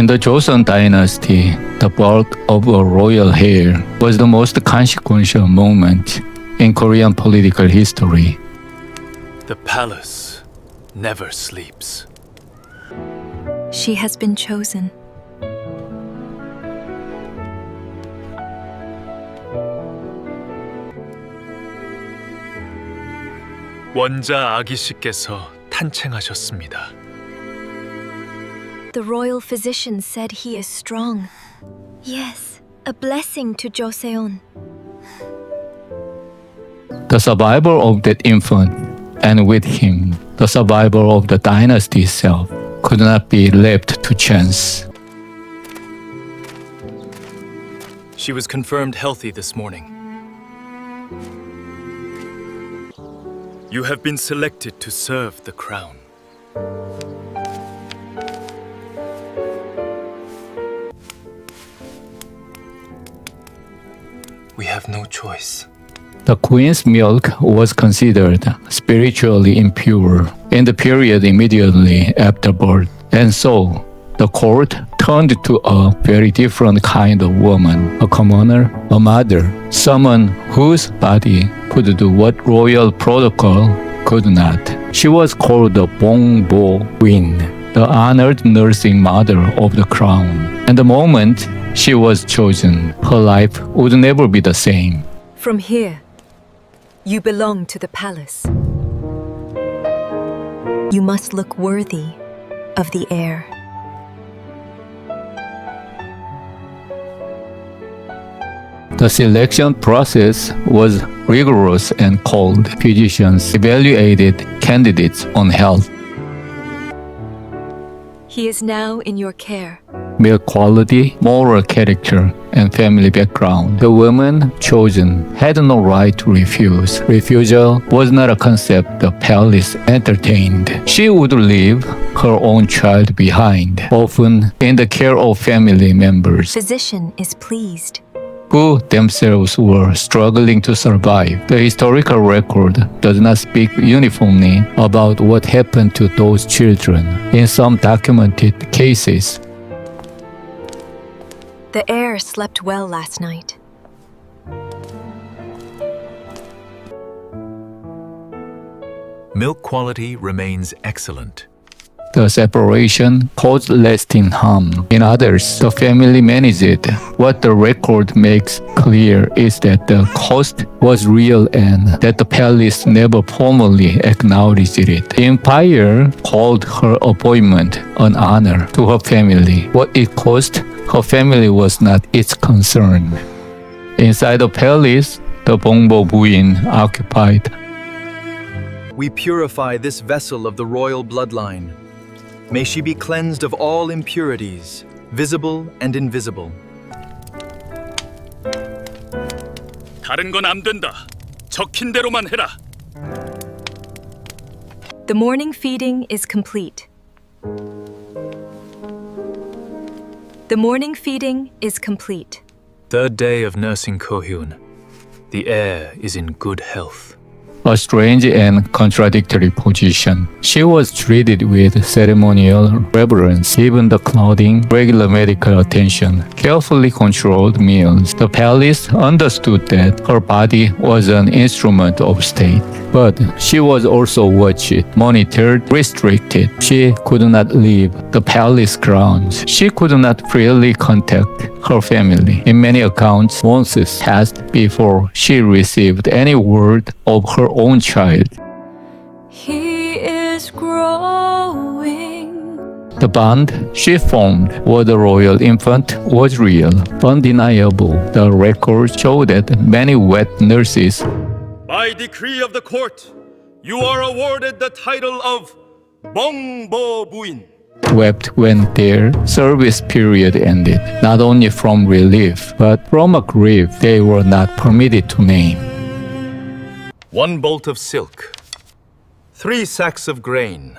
In the Joseon Dynasty, the birth of a royal heir was the most consequential moment in Korean political history. The palace never sleeps. She has been chosen. 원자 아기씨께서 탄생하셨습니다. The royal physician said he is strong. Yes, a blessing to Joseon. The survival of that infant, and with him, the survival of the dynasty itself, could not be left to chance. She was confirmed healthy this morning. You have been selected to serve the crown. We have no choice. The queen's milk was considered spiritually impure in the period immediately after birth, and so the court turned to a very different kind of woman, a commoner, a mother, someone whose body could do what royal protocol could not. She was called the Bong-bo-buin, the honored nursing mother of the crown. And the moment she was chosen, her life would never be the same. From here, you belong to the palace. You must look worthy of the heir. The selection process was rigorous and cold. Physicians evaluated candidates on health, He is now in your care. milk quality, moral character, and family background. The woman chosen had no right to refuse. Refusal was not a concept the palace entertained. She would leave her own child behind, often in the care of family members Physician is pleased. who themselves were struggling to survive. The historical record does not speak uniformly about what happened to those children. In some documented cases, The heir slept well last night. Milk quality remains excellent. the separation caused lasting harm. In others, the family managed it. What the record makes clear is that the cost was real and that the palace never formally acknowledged it. The empire called her appointment an honor to her family. What it cost her family was not its concern. Inside the palace, the Bong-bo-buin occupied. We purify this vessel of the royal bloodline. May she be cleansed of all impurities, visible and invisible. 다른 건 안 된다. 적힌 대로만 해라. The morning feeding is complete. The morning feeding is complete. Third day of nursing Ko-hyun. The heir is in good health. A strange and contradictory position. She was treated with ceremonial reverence, given the clothing, regular medical attention, carefully controlled meals. The palace understood that her body was an instrument of state, but she was also watched, monitored, restricted. She could not leave the palace grounds. She could not freely contact her family. In many accounts, months passed before she received any word of her own child. He is growing. The bond she formed with the royal infant was real, undeniable. The records show that many wet nurses By decree of the court, you are awarded the title of Bong-bo-buin. wept when their service period ended, not only from relief, but from a grief they were not permitted to name. 1 bolt of silk, 3 sacks of grain,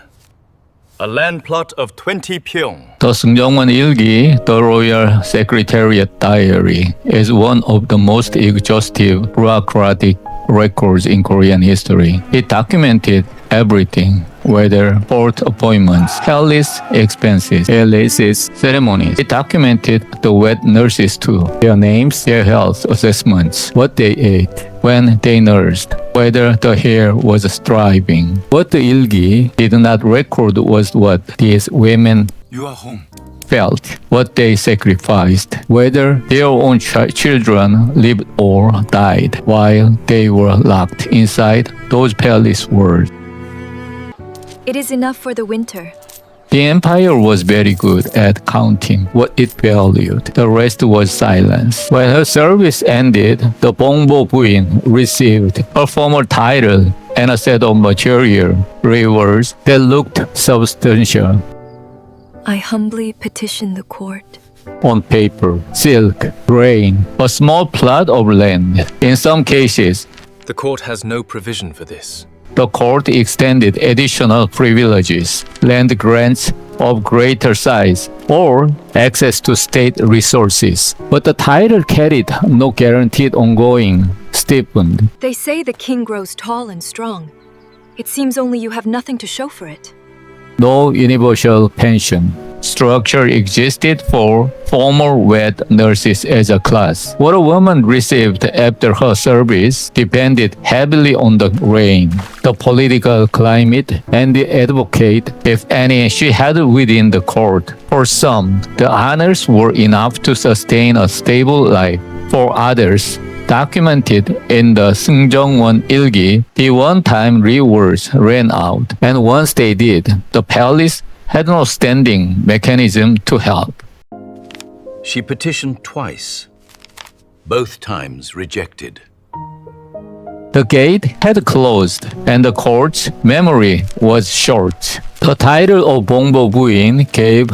a land plot of 20 pyong. The Seungjeongwon Ilgi, the Royal Secretariat Diary, is one of the most exhaustive bureaucratic records in Korean history. It documented everything whether court appointments, palace expenses, illnesses, ceremonies. It documented the wet nurses too, their names, their health assessments, what they ate, when they nursed, whether the hair was thriving. What the Ilgi did not record was what these women You are home. felt, what they sacrificed, whether their own children lived or died while they were locked inside those palace walls. It is enough for the winter. The empire was very good at counting what it valued. The rest was silence. When her service ended, the Bong-bo-buin received her former title and a set of material rewards that looked substantial. I humbly petition the court. On paper, silk, grain, a small plot of land. In some cases, The court has no provision for this. the court extended additional privileges, land grants of greater size, or access to state resources. But the title carried no guaranteed ongoing stipend. They say the king grows tall and strong. It seems only you have nothing to show for it. No universal pension structure existed for former wet nurses as a class. What a woman received after her service depended heavily on the reign, the political climate, and the advocate, if any, she had within the court. For some, the honors were enough to sustain a stable life. For others, documented in the Seungjeongwon Ilgi, the one-time rewards ran out, and once they did, the palace had no standing mechanism to help. She petitioned twice, both times rejected. The gate had closed, and the court's memory was short. The title of Bong-bo-buin gave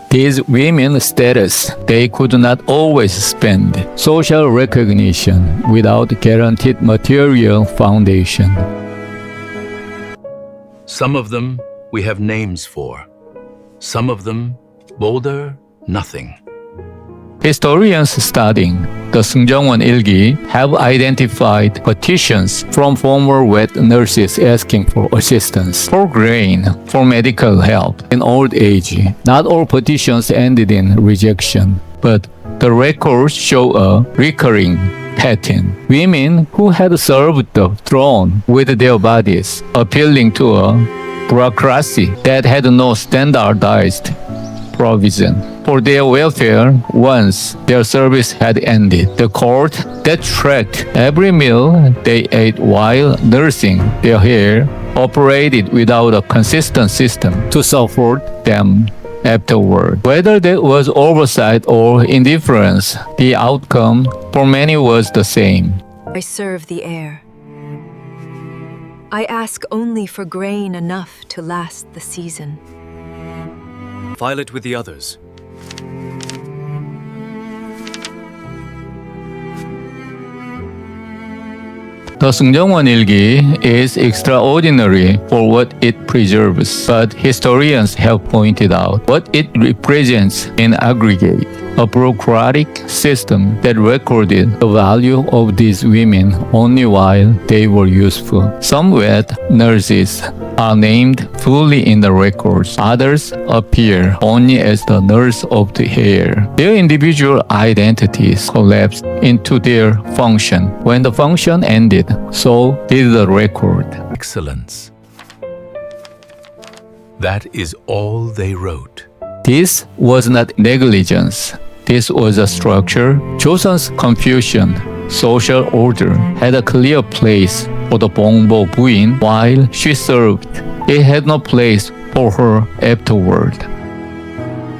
these women status they could not always spend, social recognition without guaranteed material foundation. Some of them we have names for. Some of them, bolder, nothing. Historians studying the Seungjeongwon Ilgi have identified petitions from former wet nurses asking for assistance, for grain, for medical help in old age. Not all petitions ended in rejection, but the records show a recurring pattern. Women who had served the throne with their bodies, appealing to a bureaucracy that had no standardized provision for their welfare once their service had ended. The court that tracked every meal they ate while nursing their hair operated without a consistent system to support them afterward. Whether that was oversight or indifference, the outcome for many was the same. I serve the heir. I ask only for grain enough to last the season. File it with the others. The Seungjeongwon Ilgi is extraordinary for what it preserves, but historians have pointed out what it represents in aggregate. A bureaucratic system that recorded the value of these women only while they were useful. Some wet nurses are named fully in the records. Others appear only as the nurse of the hair. Their individual identities collapsed into their function. When the function ended, so did the record. Excellence. That is all they wrote. This was not negligence. This was a structure. Joseon's Confucian social order had a clear place for the Bong-bo-buin while she served. It had no place for her afterward.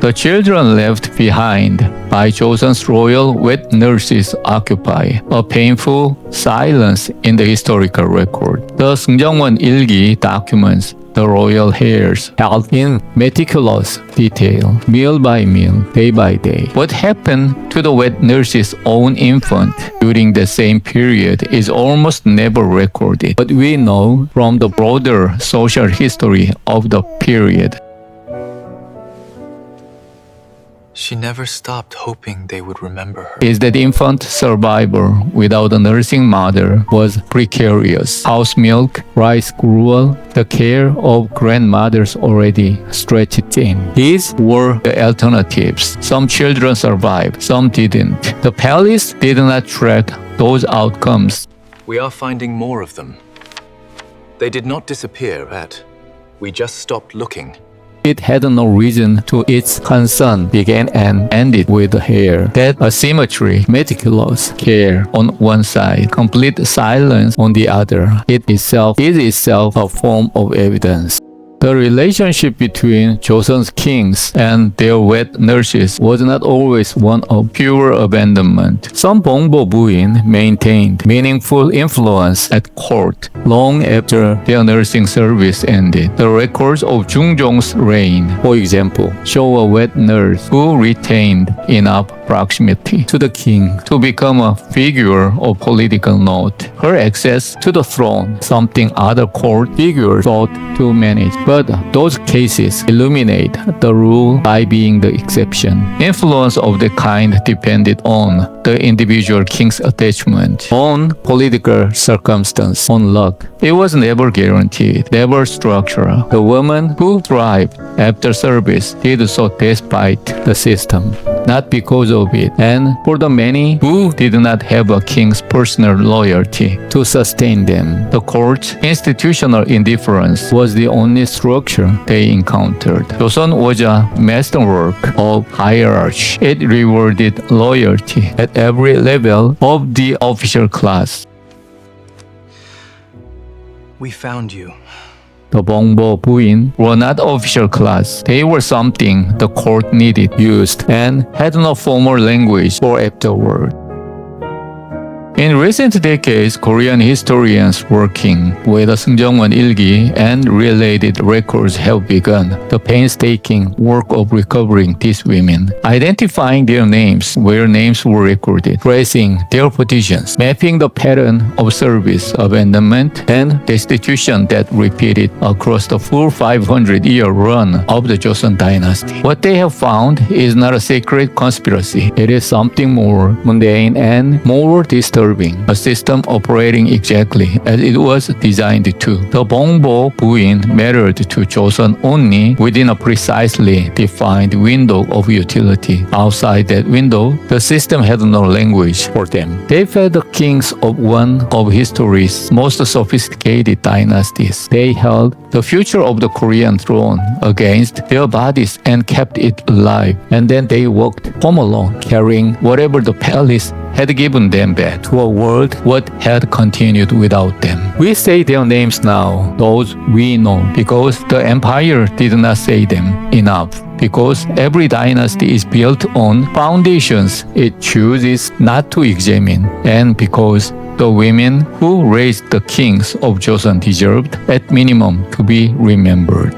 The children left behind by Joseon's royal wet nurses occupy a painful silence in the historical record. The Seungjeongwon Ilgi documents the royal heirs held in meticulous detail, meal by meal, day by day. What happened to the wet nurse's own infant during the same period is almost never recorded, but we know from the broader social history of the period. She never stopped hoping they would remember her. Is that infant survivor without a nursing mother was precarious. House milk, rice gruel, the care of grandmothers already stretched thin. These were the alternatives. Some children survived, some didn't. The palace did not track those outcomes. We are finding more of them. They did not disappear, Pat. We just stopped looking. It had no reason to its concern began and ended with the hair. That asymmetry, meticulous care on one side, complete silence on the other, it itself is itself a form of evidence. The relationship between Joseon's kings and their wet nurses was not always one of pure abandonment. Some Bong-bo-buin maintained meaningful influence at court long after their nursing service ended. The records of Seungjeong's reign, for example, show a wet nurse who retained enough proximity to the king to become a figure of political note. Her access to the throne, something other court figures sought to manage. But those cases illuminate the rule by being the exception. Influence of the kind depended on the individual king's attachment, on political circumstance, on luck. It was never guaranteed, never structural. The woman who thrived after service did so despite the system, not because of it. And for the many who did not have a king's personal loyalty to sustain them, the court's institutional indifference was the only structure they encountered. Joseon was a masterwork of hierarchy. It rewarded loyalty at every level of the official class. We found you. The Bong-bo-buin were not official class. They were something the court needed, used, and had no formal language for afterward. In recent decades, Korean historians working with Seungjeongwon Ilgi and related records have begun the painstaking work of recovering these women, identifying their names where names were recorded, tracing their positions, mapping the pattern of service, abandonment, and destitution that repeated across the full 500-year run of the Joseon Dynasty. What they have found is not a secret conspiracy. It is something more mundane and more disturbing. A system operating exactly as it was designed to. The Bong-bo-buin mattered to Joseon only within a precisely defined window of utility. Outside that window, the system had no language for them. They fed the kings of one of history's most sophisticated dynasties. They held the future of the Korean throne against their bodies and kept it alive. And then they walked home alone, carrying whatever the palace had given them back to a world what had continued without them. We say their names now, those we know, because the empire did not say them enough. Because every dynasty is built on foundations it chooses not to examine, and because the women who raised the kings of Joseon deserved, at minimum, to be remembered.